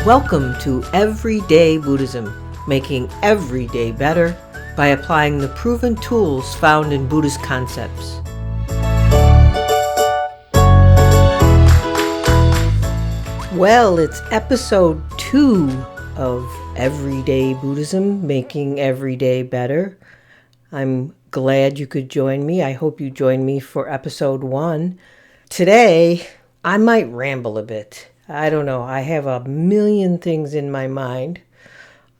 Welcome to Everyday Buddhism, making every day better by applying the proven tools found in Buddhist concepts. Well, it's episode 2 of Everyday Buddhism, making every day better. I'm glad you could join me. I hope you join me for episode 1. Today, I might ramble a bit. I don't know. I have a million things in my mind.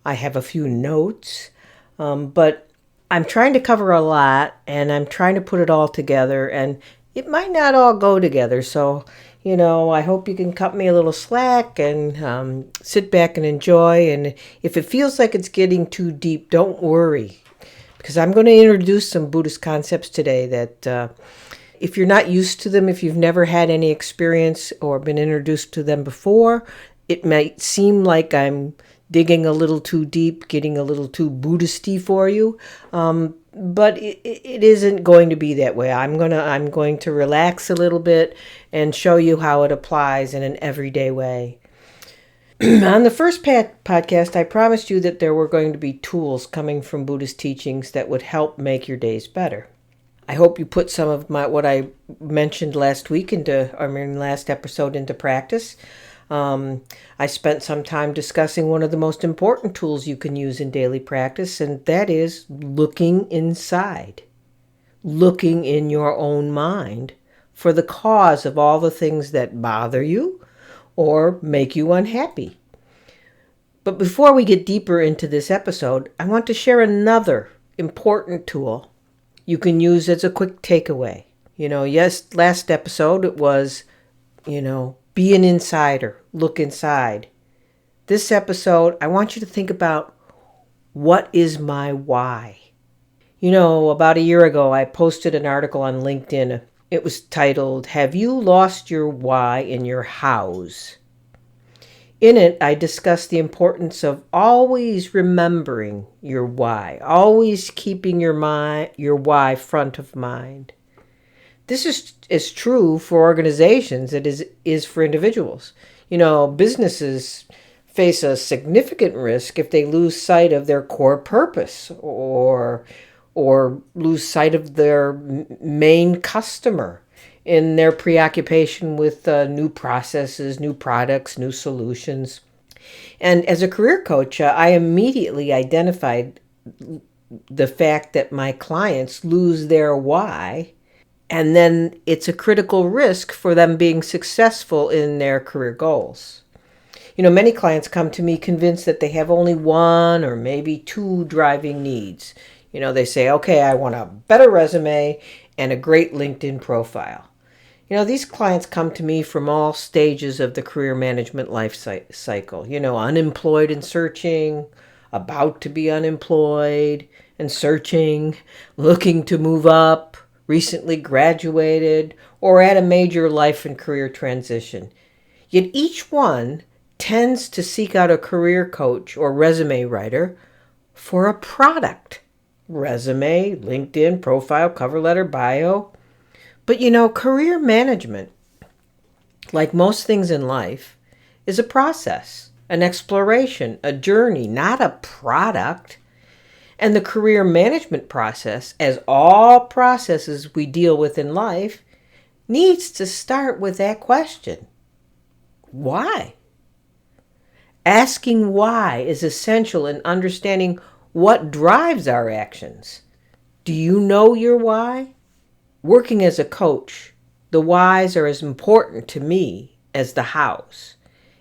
I have a few notes, but I'm trying to cover a lot, and I'm trying to put it all together, and it might not all go together. So, I hope you can cut me a little slack and sit back and enjoy. And if it feels like it's getting too deep, don't worry, because I'm going to introduce some Buddhist concepts today that if you're not used to them, if you've never had any experience or been introduced to them before, it might seem like I'm digging a little too deep, getting a little too Buddhist-y for you. But it isn't going to be that way. I'm going to relax a little bit and show you how it applies in an everyday way. On the first podcast, I promised you that there were going to be tools coming from Buddhist teachings that would help make your days better. I hope you put some of what I mentioned last episode into practice. I spent some time discussing one of the most important tools you can use in daily practice, and that is looking inside, looking in your own mind for the cause of all the things that bother you or make you unhappy. But before we get deeper into this episode, I want to share another important tool you can use as a quick takeaway. Last episode it was, be an insider, look inside. This episode, I want you to think about, what is my why? About a year ago, I posted an article on LinkedIn. It was titled, "Have You Lost Your Why in Your Hows?" In it, I discussed the importance of always remembering your why, always keeping your why front of mind. This is true for organizations. It is for individuals. Businesses face a significant risk if they lose sight of their core purpose or lose sight of their main customer in their preoccupation with new processes, new products, new solutions. And as a career coach, I immediately identified the fact that my clients lose their why, and then it's a critical risk for them being successful in their career goals. Many clients come to me convinced that they have only one or maybe two driving needs. They say, okay, I want a better resume and a great LinkedIn profile. These clients come to me from all stages of the career management life cycle. Unemployed and searching, about to be unemployed and searching, looking to move up, recently graduated, or at a major life and career transition. Yet each one tends to seek out a career coach or resume writer for a product. Resume, LinkedIn, profile, cover letter, bio. But career management, like most things in life, is a process, an exploration, a journey, not a product. And the career management process, as all processes we deal with in life, needs to start with that question. Why? Asking why is essential in understanding what drives our actions. Do you know your why? Working as a coach, the whys are as important to me as the hows.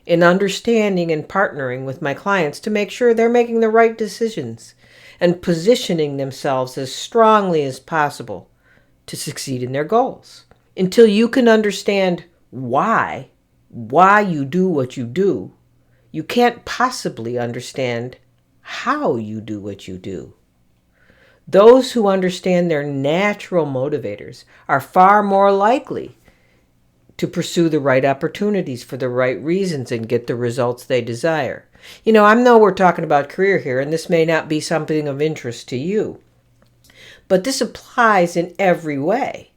In understanding and partnering with my clients to make sure they're making the right decisions and positioning themselves as strongly as possible to succeed in their goals. Until you can understand why you do what you do, you can't possibly understand how you do what you do. Those who understand their natural motivators are far more likely to pursue the right opportunities for the right reasons and get the results they desire. I know we're talking about career here, and this may not be something of interest to you, but this applies in every way.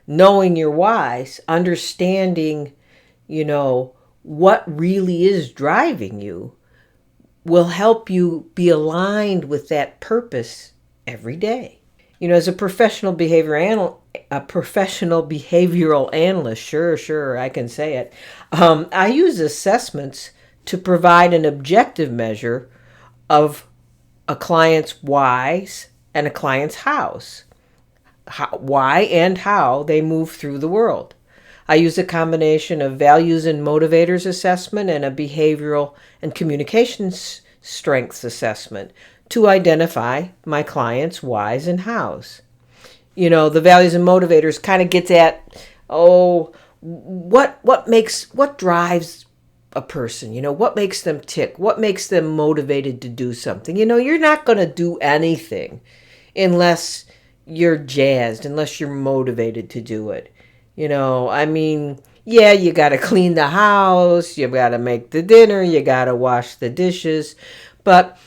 Knowing your whys, understanding, what really is driving you will help you be aligned with that purpose every day. As a professional behavioral analyst, sure, I can say it. I use assessments to provide an objective measure of a client's whys and a client's hows. Why and how they move through the world. I use a combination of values and motivators assessment and a behavioral and communications strengths assessment to identify my clients' whys and hows. The values and motivators kind of gets at, what drives a person? What makes them tick? What makes them motivated to do something? You're not going to do anything unless you're jazzed, unless you're motivated to do it. Yeah, you got to clean the house, you got to make the dinner, you got to wash the dishes. But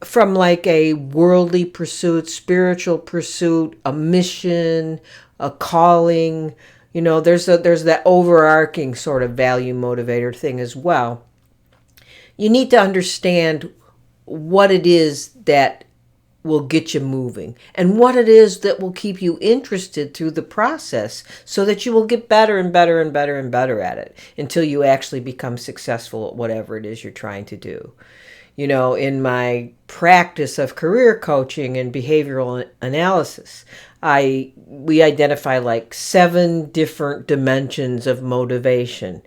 from like a worldly pursuit, spiritual pursuit, a mission, a calling, there's that overarching sort of value motivator thing as well. You need to understand what it is that will get you moving and what it is that will keep you interested through the process so that you will get better and better and better and better at it until you actually become successful at whatever it is you're trying to do. In my practice of career coaching and behavioral analysis, we identify like 7 different dimensions of motivation.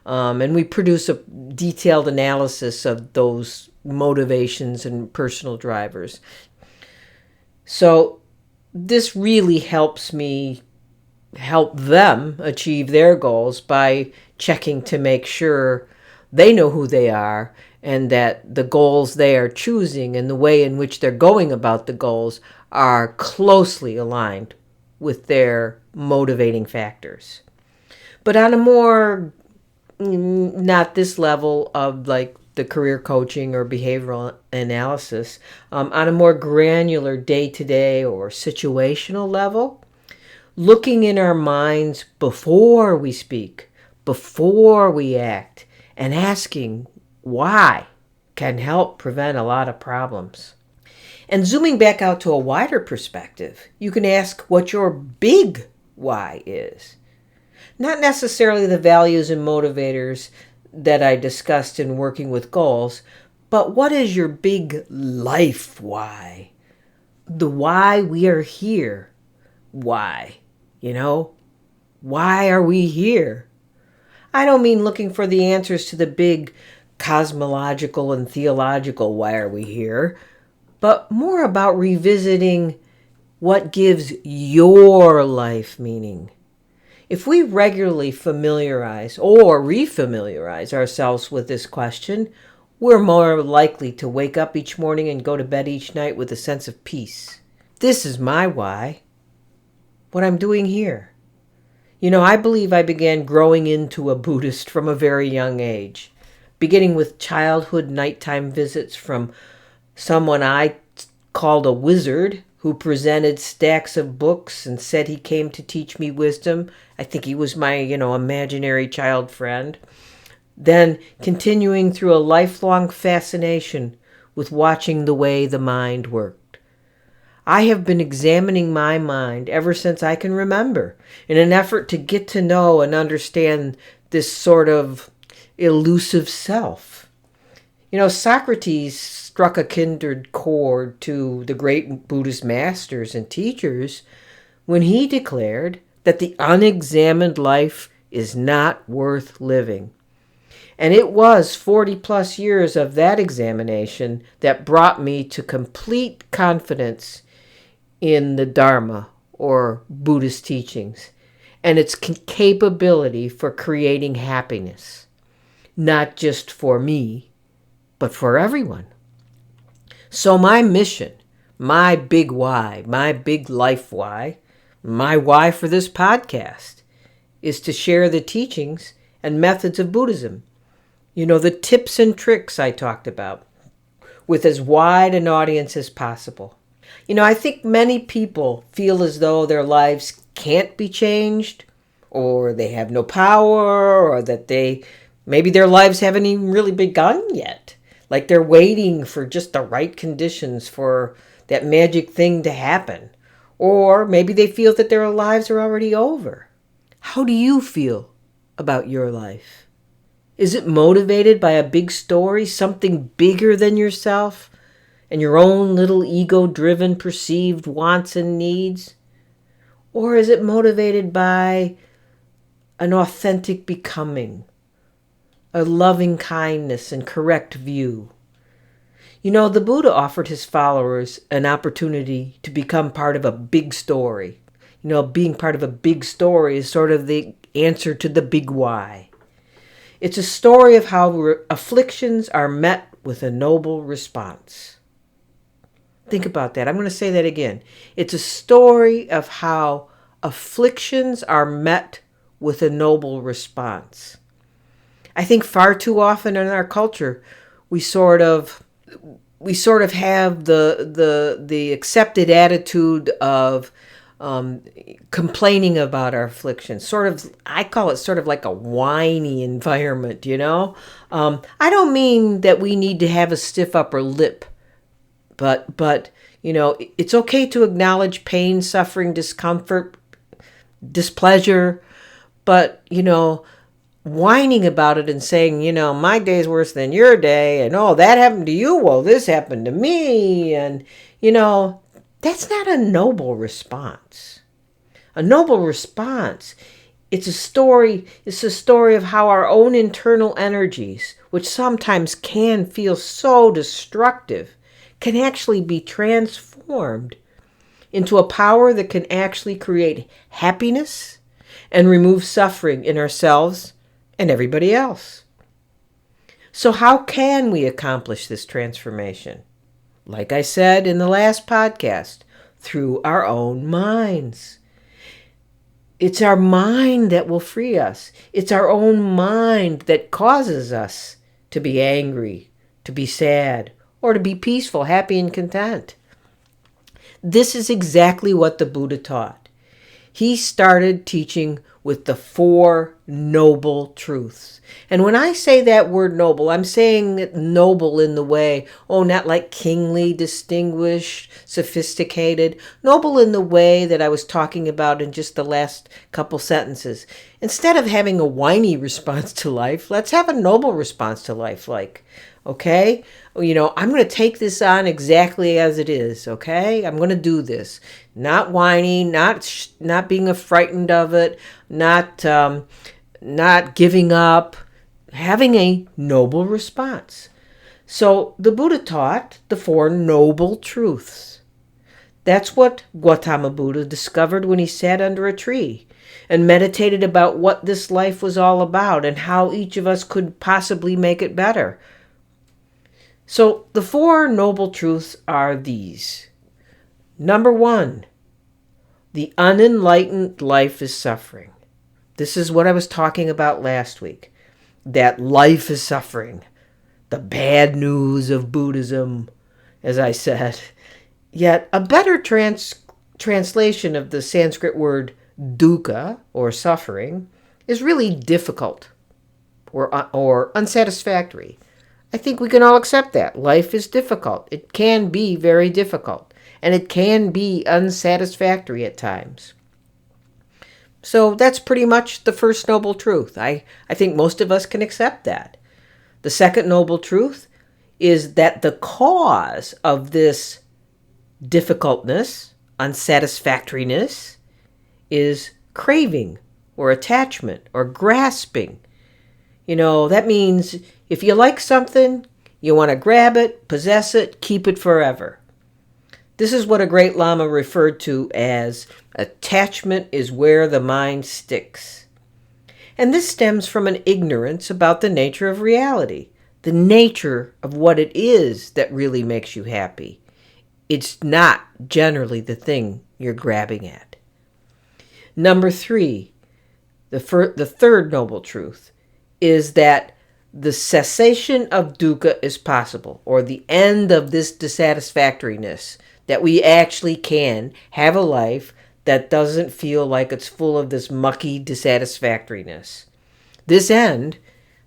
And we produce a detailed analysis of those motivations and personal drivers. So this really helps me help them achieve their goals by checking to make sure they know who they are and that the goals they are choosing and the way in which they're going about the goals are closely aligned with their motivating factors. But on a more, not this level of like the career coaching or behavioral analysis, on a more granular day-to-day or situational level, looking in our minds before we speak, before we act, and asking why can help prevent a lot of problems. And zooming back out to a wider perspective, you can ask what your big why is. Not necessarily the values and motivators that I discussed in working with goals, but what is your big life why? The why we are here. Why? Why are we here? I don't mean looking for the answers to the big cosmological and theological why are we here, but more about revisiting what gives your life meaning. If we regularly familiarize or refamiliarize ourselves with this question, we're more likely to wake up each morning and go to bed each night with a sense of peace. This is my why, what I'm doing here. I believe I began growing into a Buddhist from a very young age, beginning with childhood nighttime visits from someone I called a wizard who presented stacks of books and said he came to teach me wisdom. I think he was my, imaginary child friend. Then continuing through a lifelong fascination with watching the way the mind worked. I have been examining my mind ever since I can remember in an effort to get to know and understand this sort of elusive self. Socrates struck a kindred chord to the great Buddhist masters and teachers when he declared that the unexamined life is not worth living. And it was 40 plus years of that examination that brought me to complete confidence in the Dharma or Buddhist teachings and its capability for creating happiness, not just for me, but for everyone. So my mission, my big why, my big life why, my why for this podcast is to share the teachings and methods of Buddhism. The tips and tricks I talked about with as wide an audience as possible. I think many people feel as though their lives can't be changed or they have no power or that they Maybe their lives haven't even really begun yet. Like they're waiting for just the right conditions for that magic thing to happen. Or maybe they feel that their lives are already over. How do you feel about your life? Is it motivated by a big story, something bigger than yourself, and your own little ego-driven perceived wants and needs? Or is it motivated by an authentic becoming, a loving kindness and correct view? The Buddha offered his followers an opportunity to become part of a big story. Being part of a big story is sort of the answer to the big why. It's a story of how afflictions are met with a noble response. Think about that. I'm going to say that again. It's a story of how afflictions are met with a noble response. I think far too often in our culture, we sort of have the accepted attitude of complaining about our afflictions. I call it sort of like a whiny environment, I don't mean that we need to have a stiff upper lip, but it's okay to acknowledge pain, suffering, discomfort, displeasure, but whining about it and saying, my day's worse than your day, and oh, that happened to you, well, this happened to me, and that's not a noble response. A noble response, it's a story of how our own internal energies, which sometimes can feel so destructive, can actually be transformed into a power that can actually create happiness and remove suffering in ourselves and everybody else. So how can we accomplish this transformation? Like I said in the last podcast, through our own minds. It's our mind that will free us. It's our own mind that causes us to be angry, to be sad, or to be peaceful, happy, and content. This is exactly what the Buddha taught. He started teaching with the 4 noble truths. And when I say that word noble, I'm saying noble in the way, not like kingly, distinguished, sophisticated. Noble in the way that I was talking about in just the last couple sentences. Instead of having a whiny response to life, let's have a noble response to life. Like, okay, I'm going to take this on exactly as it is, okay? I'm going to do this. Not whiny, not being frightened of it, not giving up, having a noble response. So the Buddha taught the 4 noble truths. That's what Gautama Buddha discovered when he sat under a tree and meditated about what this life was all about and how each of us could possibly make it better. So the 4 noble truths are these. Number 1, the unenlightened life is suffering. This is what I was talking about last week. That life is suffering. The bad news of Buddhism, as I said. Yet a better translation of the Sanskrit word dukkha, or suffering, is really difficult or unsatisfactory. I think we can all accept that. Life is difficult. It can be very difficult. And it can be unsatisfactory at times. So that's pretty much the first noble truth. I think most of us can accept that. The second noble truth is that the cause of this difficultness, unsatisfactoriness, is craving or attachment or grasping. That means if you like something, you want to grab it, possess it, keep it forever. This is what a great Lama referred to as attachment is where the mind sticks. And this stems from an ignorance about the nature of reality, the nature of what it is that really makes you happy. It's not generally the thing you're grabbing at. Number 3, the third noble truth, is that the cessation of dukkha is possible, or the end of this dissatisfactoriness, that we actually can have a life that doesn't feel like it's full of this mucky dissatisfactoriness. This end,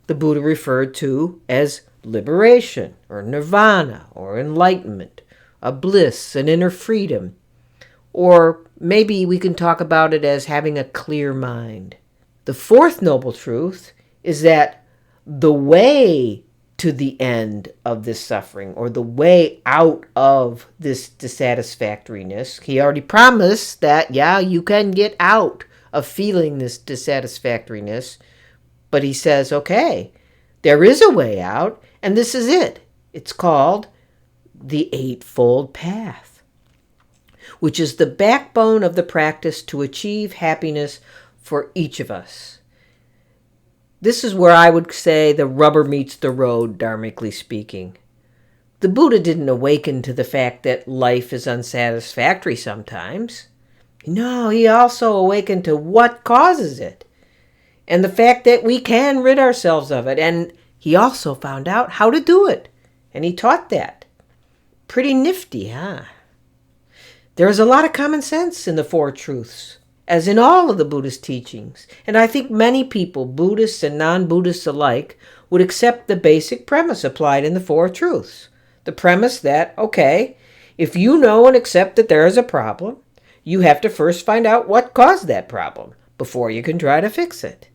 the Buddha referred to as liberation or nirvana or enlightenment, a bliss, an inner freedom. Or maybe we can talk about it as having a clear mind. The fourth noble truth is that the way to the end of this suffering, or the way out of this dissatisfactoriness, he already promised that, yeah, you can get out of feeling this dissatisfactoriness, but he says, okay, there is a way out, and this is it. It's called the Eightfold Path, which is the backbone of the practice to achieve happiness for each of us. This is where I would say the rubber meets the road, dharmically speaking. The Buddha didn't awaken to the fact that life is unsatisfactory sometimes. No, he also awakened to what causes it, and the fact that we can rid ourselves of it. And he also found out how to do it, and he taught that. Pretty nifty, huh? There is a lot of common sense in the Four Truths, as in all of the Buddhist teachings. And I think many people, Buddhists and non-Buddhists alike, would accept the basic premise applied in the Four Truths. The premise that, okay, if you know and accept that there is a problem, you have to first find out what caused that problem before you can try to fix it.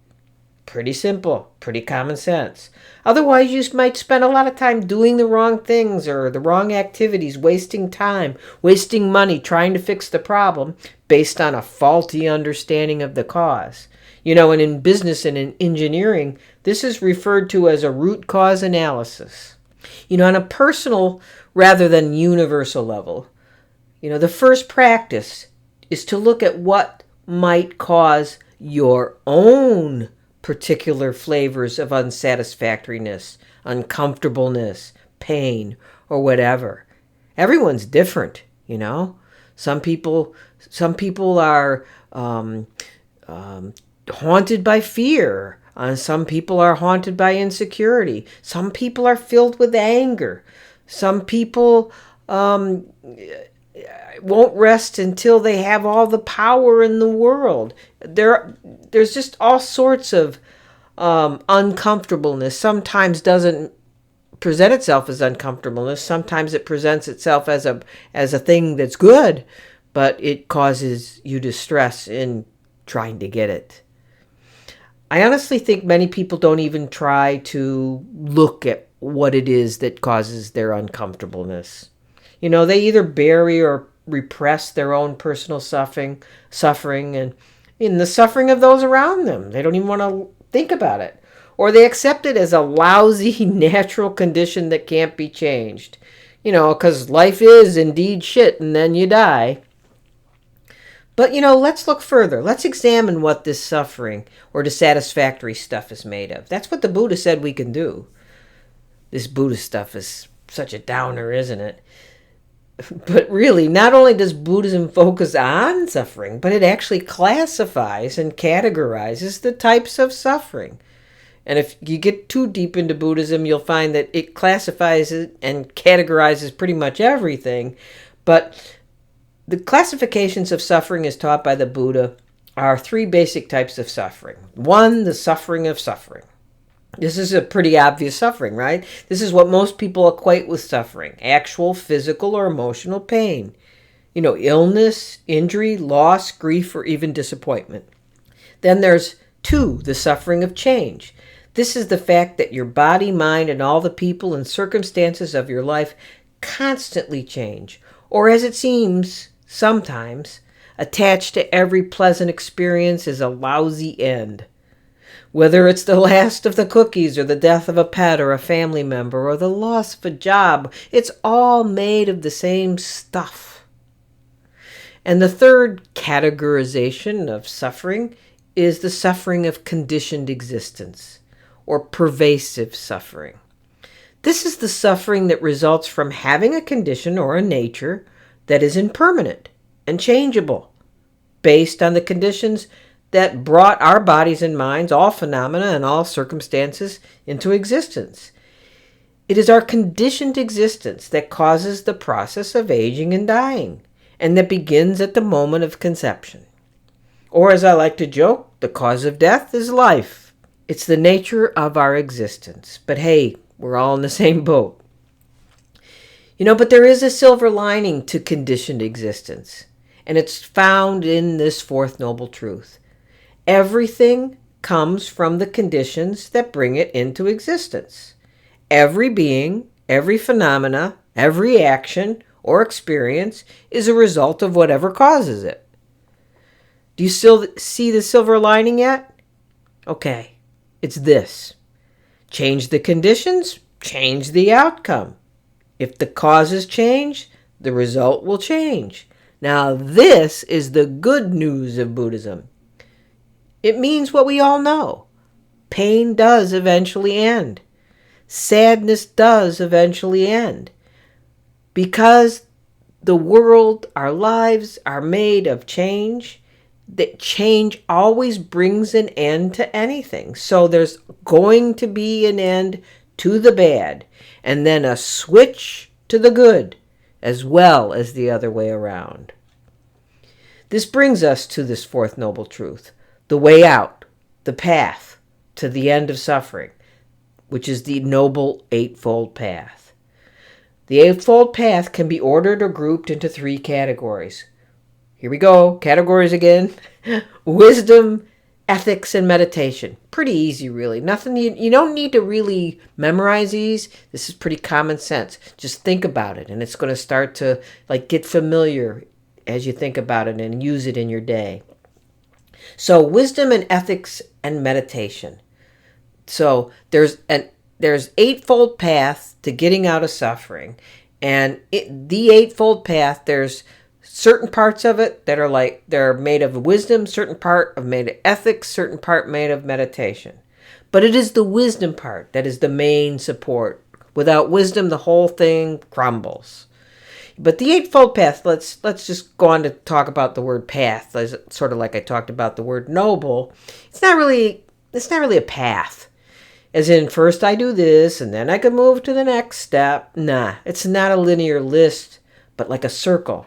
Pretty simple, pretty common sense. Otherwise, you might spend a lot of time doing the wrong things or the wrong activities, wasting time, wasting money trying to fix the problem based on a faulty understanding of the cause. And in business and in engineering, this is referred to as a root cause analysis. On a personal rather than universal level, the first practice is to look at what might cause your own particular flavors of unsatisfactoriness, uncomfortableness, pain, or whatever. Everyone's different, Some people are haunted by fear. Some people are haunted by insecurity. Some people are filled with anger. Some people won't rest until they have all the power in the world. There's just all sorts of uncomfortableness. Sometimes doesn't present itself as uncomfortableness. Sometimes it presents itself as a thing that's good, but it causes you distress in trying to get it. I honestly think many people don't even try to look at what it is that causes their uncomfortableness. They either bury or repress their own personal suffering and in the suffering of those around them. They don't even want to think about it. Or they accept it as a lousy natural condition that can't be changed. Because life is indeed shit and then you die. But, let's look further. Let's examine what this suffering or dissatisfactory stuff is made of. That's what the Buddha said we can do. This Buddhist stuff is such a downer, isn't it? But really, not only does Buddhism focus on suffering, but it actually classifies and categorizes the types of suffering. And if you get too deep into Buddhism, you'll find that it classifies it and categorizes pretty much everything. But the classifications of suffering as taught by the Buddha are three basic types of suffering. One, the suffering of suffering. This is a pretty obvious suffering, right? This is what most people equate with suffering. Actual physical or emotional pain. Illness, injury, loss, grief, or even disappointment. Then there's two, the suffering of change. This is the fact that your body, mind, and all the people and circumstances of your life constantly change. Or as it seems, sometimes, attached to every pleasant experience is a lousy end. Whether it's the last of the cookies or the death of a pet or a family member or the loss of a job, it's all made of the same stuff. And the third categorization of suffering is the suffering of conditioned existence or pervasive suffering. This is the suffering that results from having a condition or a nature that is impermanent and changeable based on the conditions that brought our bodies and minds, all phenomena and all circumstances into existence. It is our conditioned existence that causes the process of aging and dying, and that begins at the moment of conception. Or as I like to joke, the cause of death is life. It's the nature of our existence. But hey, we're all in the same boat. But there is a silver lining to conditioned existence, and it's found in this fourth noble truth. Everything comes from the conditions that bring it into existence. Every being, every phenomena, every action or experience is a result of whatever causes it. Do you still see the silver lining yet? Okay, it's this. Change the conditions, change the outcome. If the causes change, the result will change. Now, this is the good news of Buddhism. It means what we all know. Pain does eventually end. Sadness does eventually end. Because the world, our lives are made of change, that change always brings an end to anything. So there's going to be an end to the bad, and then a switch to the good, as well as the other way around. This brings us to this fourth noble truth, the way out, the path to the end of suffering, which is the noble eightfold path. The eightfold path can be ordered or grouped into three categories. Here we go, categories again. Wisdom, ethics, and meditation. Pretty easy, really. Nothing, you don't need to really memorize these. This is pretty common sense. Just think about it, and it's going to start to get familiar as you think about it and use it in your day. So wisdom and ethics and meditation. So there's eightfold path to getting out of suffering, and the eightfold path, there's certain parts of it that are they're made of wisdom, certain part of made of ethics, certain part made of meditation. But it is the wisdom part that is the main support. Without wisdom, the whole thing crumbles. But the eightfold path, let's just go on to talk about the word path, sort of like I talked about the word noble. It's not really a path. As in, first I do this, and then I can move to the next step. Nah, it's not a linear list, but like a circle.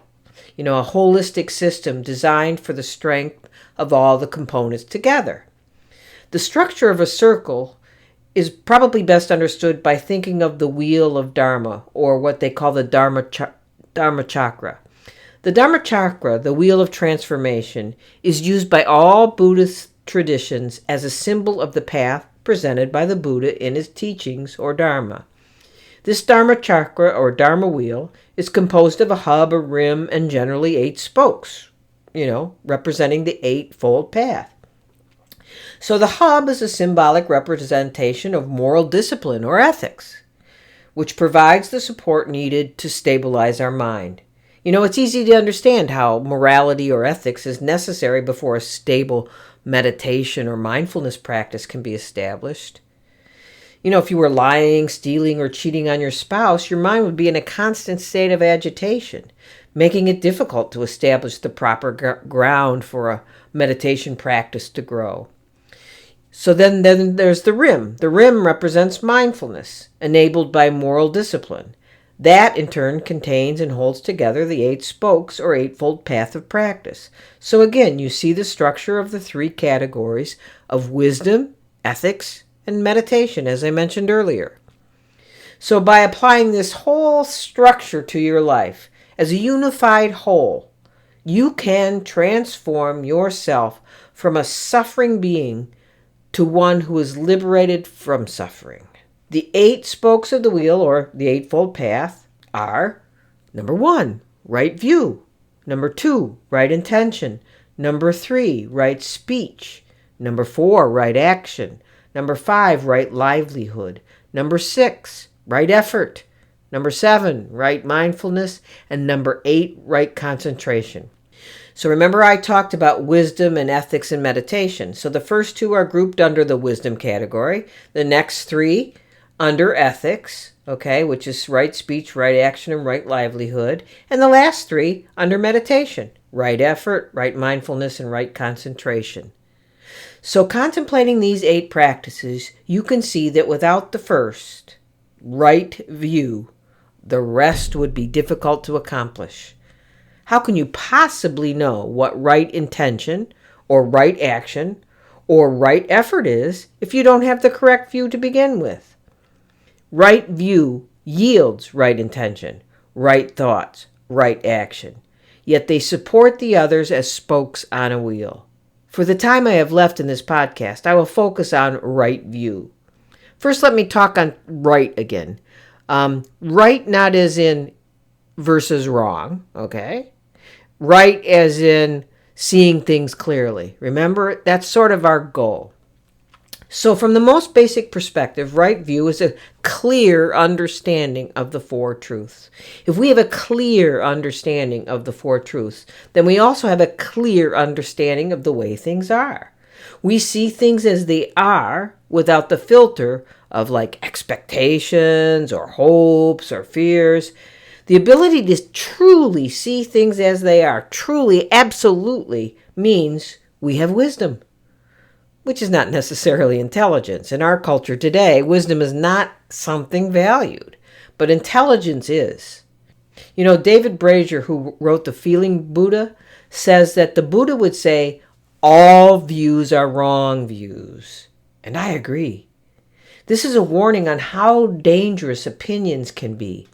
A holistic system designed for the strength of all the components together. The structure of a circle is probably best understood by thinking of the wheel of Dharma, or what they call the Dharma chakra. The Dharma chakra, the wheel of transformation, is used by all Buddhist traditions as a symbol of the path presented by the Buddha in his teachings or Dharma. This Dharma chakra or Dharma wheel is composed of a hub, a rim, and generally 8 spokes, representing the eightfold path. So the hub is a symbolic representation of moral discipline or ethics, which provides the support needed to stabilize our mind. It's easy to understand how morality or ethics is necessary before a stable meditation or mindfulness practice can be established. If you were lying, stealing, or cheating on your spouse, your mind would be in a constant state of agitation, making it difficult to establish the proper ground for a meditation practice to grow. So then there's the rim. The rim represents mindfulness, enabled by moral discipline. That, in turn, contains and holds together the 8 spokes or eightfold path of practice. So again, you see the structure of the 3 categories of wisdom, ethics, and meditation, as I mentioned earlier. So by applying this whole structure to your life as a unified whole, you can transform yourself from a suffering being to one who is liberated from suffering. The 8 spokes of the wheel, or the eightfold path, are: number 1, right view; number 2, right intention; number 3, right speech; number 4, right action; number 5, right livelihood; number 6, right effort; number 7, right mindfulness; and number 8, right concentration. So remember, I talked about wisdom and ethics and meditation. So the first 2 are grouped under the wisdom category. The next 3 under ethics, which is right speech, right action, and right livelihood. And the last 3 under meditation: right effort, right mindfulness, and right concentration. So contemplating these 8 practices, you can see that without the first, right view, the rest would be difficult to accomplish. How can you possibly know what right intention or right action or right effort is if you don't have the correct view to begin with. Right view yields right intention, right thoughts, right action. Yet they support the others as spokes on a wheel. For the time I have left in this podcast, I will focus on right view. First, let me talk on right again. Right not as in versus wrong, okay? Right as in seeing things clearly. Remember, that's sort of our goal. So from the most basic perspective, right view is a clear understanding of the four truths. If we have a clear understanding of the four truths, then we also have a clear understanding of the way things are. We see things as they are without the filter of like expectations or hopes or fears. The ability to truly see things as they are, truly, absolutely, means we have wisdom, which is not necessarily intelligence. In our culture today, wisdom is not something valued, but intelligence is. You know, David Brazier, who wrote The Feeling Buddha, says that the Buddha would say, all views are wrong views. And I agree. This is a warning on how dangerous opinions can be.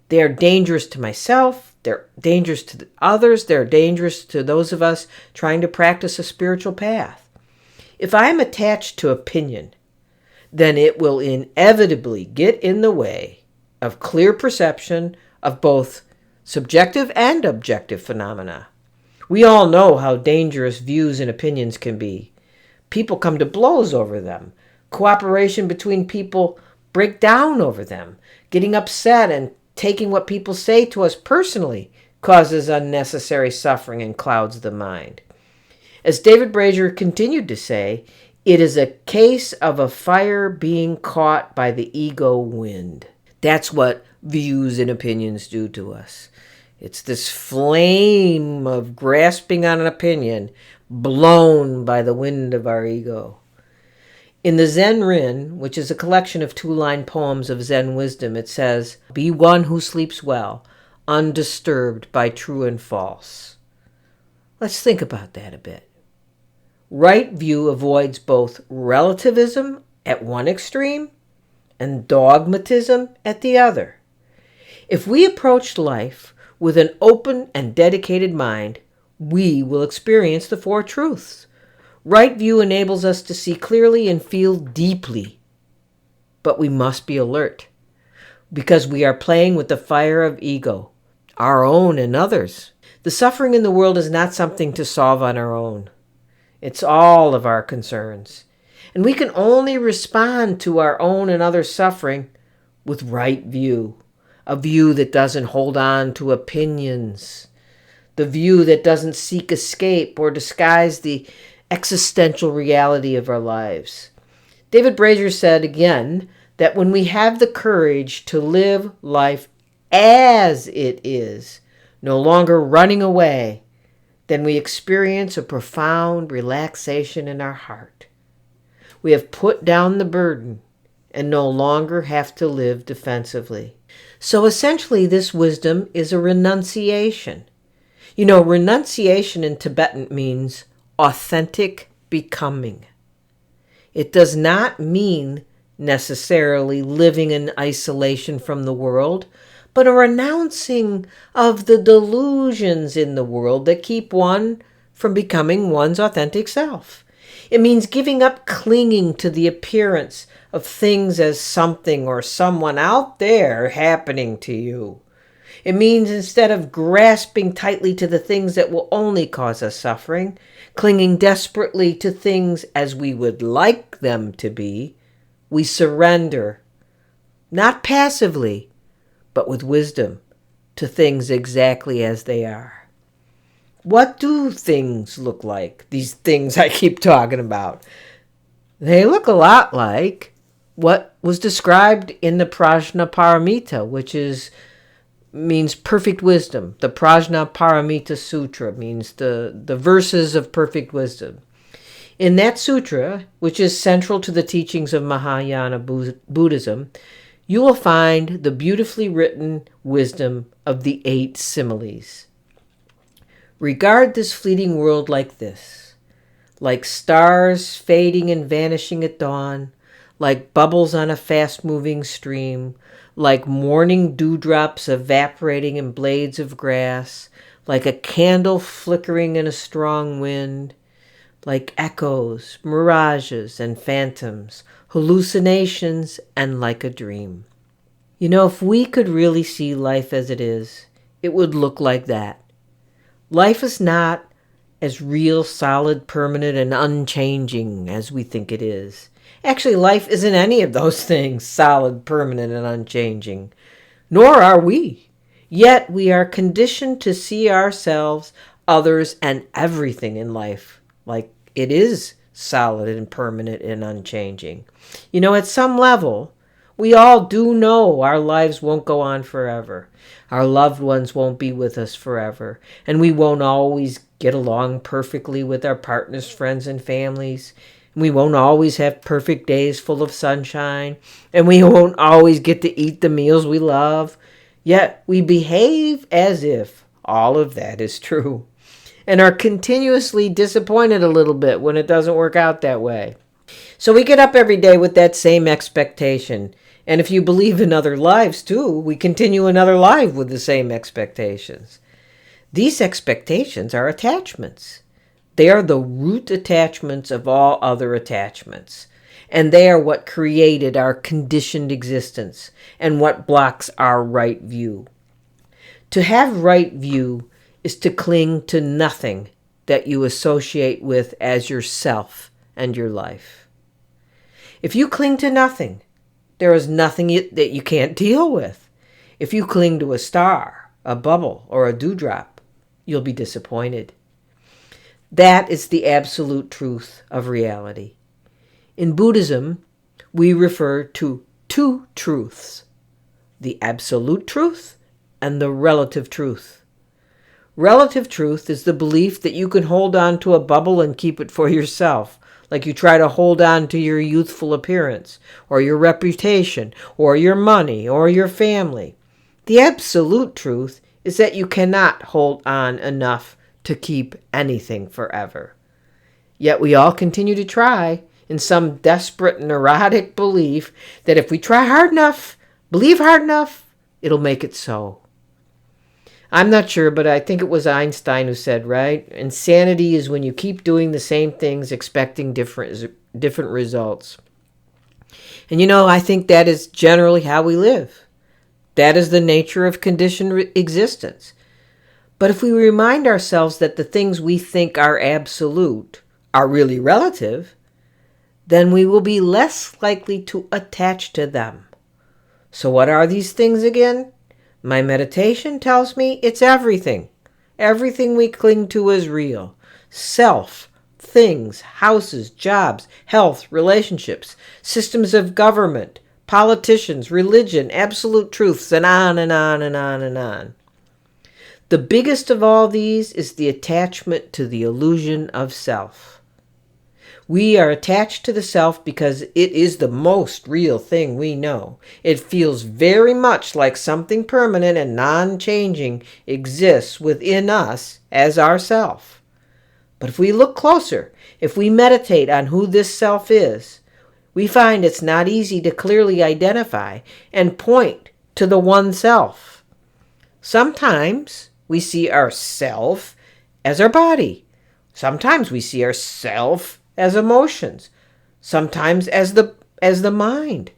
They are dangerous to myself, they're dangerous to others, they're dangerous to those of us trying to practice a spiritual path. If I am attached to opinion, then it will inevitably get in the way of clear perception of both subjective and objective phenomena. We all know how dangerous views and opinions can be. People come to blows over them. Cooperation between people break down over them. Getting upset and taking what people say to us personally causes unnecessary suffering and clouds the mind. As David Brazier continued to say, it is a case of a fire being caught by the ego wind. That's what views and opinions do to us. It's this flame of grasping on an opinion blown by the wind of our ego. In the Zen Rin, which is a collection of 2-line poems of Zen wisdom, it says, "Be one who sleeps well, undisturbed by true and false." Let's think about that a bit. Right view avoids both relativism at one extreme and dogmatism at the other. If we approach life with an open and dedicated mind, we will experience the four truths. Right view enables us to see clearly and feel deeply. But we must be alert, because we are playing with the fire of ego, our own and others. The suffering in the world is not something to solve on our own. It's all of our concerns. And we can only respond to our own and others' suffering with right view. A view that doesn't hold on to opinions. The view that doesn't seek escape or disguise the existential reality of our lives. David Brazier said again that when we have the courage to live life as it is, no longer running away, then we experience a profound relaxation in our heart. We have put down the burden and no longer have to live defensively. So essentially, this wisdom is a renunciation. You know, renunciation in Tibetan means authentic becoming. It does not mean necessarily living in isolation from the world, but a renouncing of the delusions in the world that keep one from becoming one's authentic self. It means giving up clinging to the appearance of things as something or someone out there happening to you. It means instead of grasping tightly to the things that will only cause us suffering, clinging desperately to things as we would like them to be, we surrender, not passively, but with wisdom, to things exactly as they are. What do things look like? These things I keep talking about. They look a lot like what was described in the Prajnaparamita, which means perfect wisdom. The Prajnaparamita Sutra means the verses of perfect wisdom. In that sutra, which is central to the teachings of Mahayana Buddhism, you will find the beautifully written wisdom of the 8 similes. Regard this fleeting world like this. like stars fading and vanishing at dawn, like bubbles on a fast-moving stream, like morning dewdrops evaporating in blades of grass, like a candle flickering in a strong wind, like echoes, mirages, and phantoms, hallucinations, and like a dream. You know, if we could really see life as it is, it would look like that. Life is not as real, solid, permanent, and unchanging as we think it is. Actually, life isn't any of those things, solid, permanent, and unchanging. Nor are we. Yet we are conditioned to see ourselves, others, and everything in life like it is solid and permanent and unchanging. You know, at some level, we all do know our lives won't go on forever. Our loved ones won't be with us forever. And we won't always get along perfectly with our partners, friends, and families. We won't always have perfect days full of sunshine. And we won't always get to eat the meals we love. Yet we behave as if all of that is true. And are continuously disappointed a little bit when it doesn't work out that way. So we get up every day with that same expectation. And if you believe in other lives too, we continue another life with the same expectations. These expectations are attachments. They are the root attachments of all other attachments. And they are what created our conditioned existence and what blocks our right view. To have right view is to cling to nothing that you associate with as yourself and your life. If you cling to nothing, there is nothing that you can't deal with. If you cling to a star, a bubble, or a dewdrop, you'll be disappointed. That is the absolute truth of reality. In Buddhism, we refer to two truths, the absolute truth and the relative truth. Relative truth is the belief that you can hold on to a bubble and keep it for yourself, like you try to hold on to your youthful appearance, or your reputation, or your money, or your family. The absolute truth is that you cannot hold on enough to keep anything forever. Yet we all continue to try in some desperate, neurotic belief that if we try hard enough, believe hard enough, it'll make it so. I'm not sure, but I think it was Einstein who said, right? Insanity is when you keep doing the same things expecting different results. And you know, I think that is generally how we live. That is the nature of conditioned existence. But if we remind ourselves that the things we think are absolute are really relative, then we will be less likely to attach to them. So what are these things again? My meditation tells me it's everything. Everything we cling to is real. Self, things, houses, jobs, health, relationships, systems of government, politicians, religion, absolute truths, and on and on and on and on. The biggest of all these is the attachment to the illusion of self. We are attached to the self because it is the most real thing we know. It feels very much like something permanent and non-changing exists within us as ourself. But if we look closer, if we meditate on who this self is, we find it's not easy to clearly identify and point to the one self. Sometimes we see ourself as our body. Sometimes we see ourself as emotions, sometimes as the mind.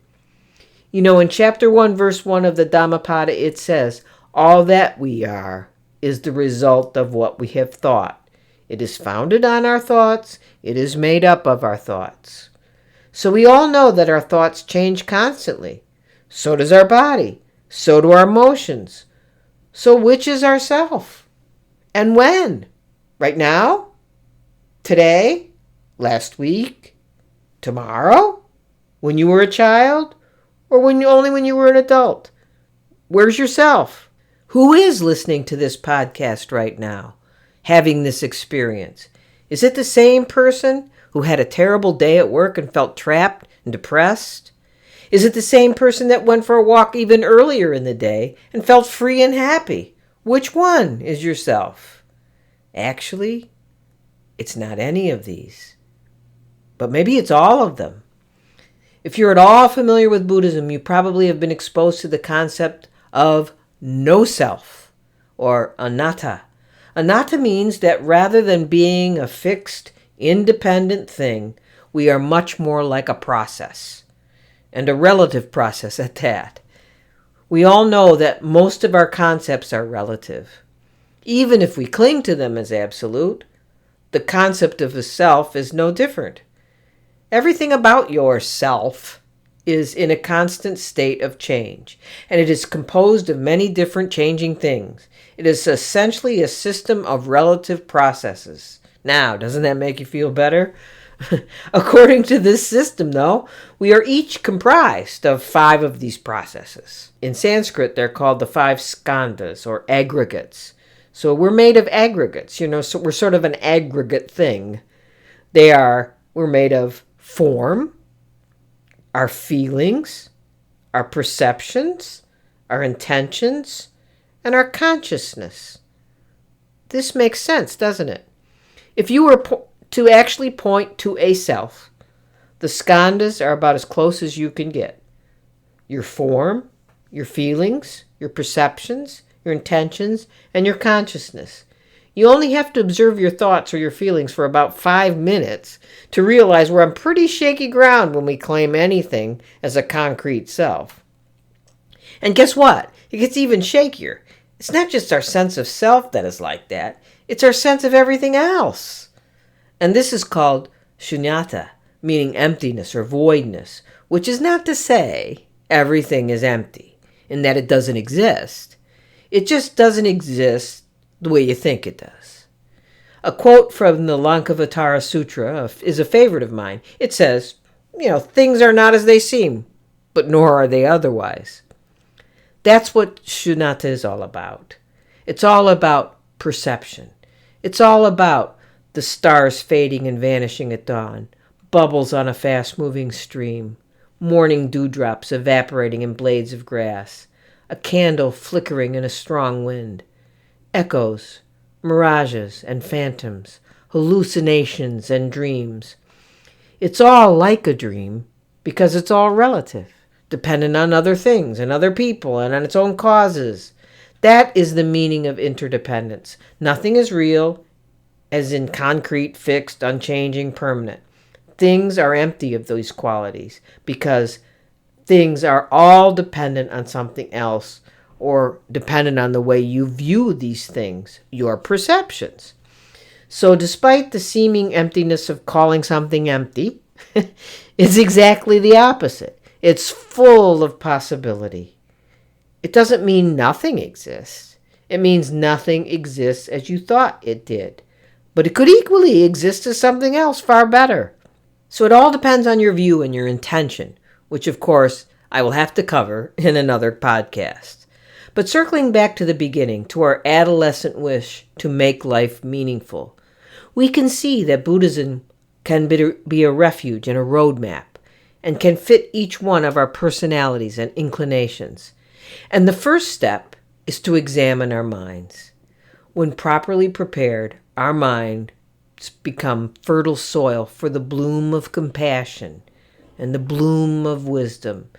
You know, in chapter 1, verse 1 of the Dhammapada, it says, all that we are is the result of what we have thought. It is founded on our thoughts. It is made up of our thoughts. So we all know that our thoughts change constantly. So does our body. So do our emotions. So which is ourself? And when? Right now? Today? Last week? Tomorrow? When you were a child? Or only when you were an adult? Where's yourself? Who is listening to this podcast right now, having this experience? Is it the same person who had a terrible day at work and felt trapped and depressed? Is it the same person that went for a walk even earlier in the day and felt free and happy? Which one is yourself? Actually, it's not any of these. But maybe it's all of them. If you're at all familiar with Buddhism, you probably have been exposed to the concept of no self, or anatta. Anatta means that rather than being a fixed, independent thing, we are much more like a process, and a relative process at that. We all know that most of our concepts are relative. Even if we cling to them as absolute, the concept of a self is no different. Everything about yourself is in a constant state of change, and it is composed of many different changing things. It is essentially a system of relative processes. Now, doesn't that make you feel better? According to this system, though, we are each comprised of 5 of these processes. In Sanskrit, they're called the 5 skandhas, or aggregates. So we're made of aggregates, so we're sort of an aggregate thing. We're made of form, our feelings, our perceptions, our intentions, and our consciousness. This makes sense, doesn't it? If you were to actually point to a self, the skandhas are about as close as you can get. Your form, your feelings, your perceptions, your intentions, and your consciousness. You only have to observe your thoughts or your feelings for about 5 minutes to realize we're on pretty shaky ground when we claim anything as a concrete self. And guess what? It gets even shakier. It's not just our sense of self that is like that. It's our sense of everything else. And this is called shunyata, meaning emptiness or voidness, which is not to say everything is empty, in that it doesn't exist. It just doesn't exist the way you think it does. A quote from the Lankavatara Sutra is a favorite of mine. It says, things are not as they seem, but nor are they otherwise. That's what shunyata is all about. It's all about perception. It's all about the stars fading and vanishing at dawn, bubbles on a fast-moving stream, morning dewdrops evaporating in blades of grass, a candle flickering in a strong wind, echoes, mirages, and phantoms, hallucinations and dreams. It's all like a dream because it's all relative, dependent on other things and other people and on its own causes. That is the meaning of interdependence. Nothing is real, as in concrete, fixed, unchanging, permanent. Things are empty of these qualities because things are all dependent on something else, or dependent on the way you view these things, your perceptions. So despite the seeming emptiness of calling something empty, it's exactly the opposite. It's full of possibility. It doesn't mean nothing exists. It means nothing exists as you thought it did. But it could equally exist as something else far better. So it all depends on your view and your intention, which of course I will have to cover in another podcast. But circling back to the beginning, to our adolescent wish to make life meaningful, we can see that Buddhism can be a refuge and a roadmap, and can fit each one of our personalities and inclinations. And the first step is to examine our minds. When properly prepared, our minds become fertile soil for the bloom of compassion and the bloom of wisdom,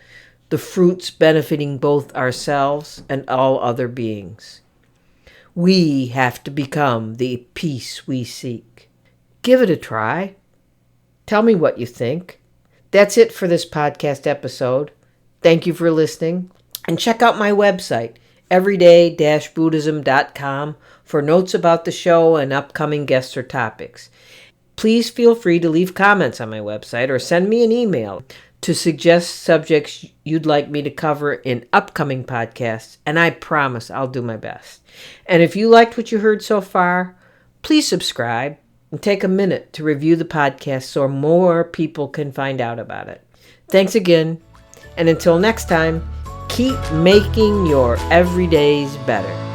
the fruits benefiting both ourselves and all other beings. We have to become the peace we seek. Give it a try. Tell me what you think. That's it for this podcast episode. Thank you for listening. And check out my website, everyday-buddhism.com, for notes about the show and upcoming guests or topics. Please feel free to leave comments on my website or send me an email to suggest subjects you'd like me to cover in upcoming podcasts, and I promise I'll do my best. And if you liked what you heard so far, please subscribe and take a minute to review the podcast so more people can find out about it. Thanks again, and until next time, keep making your everydays better.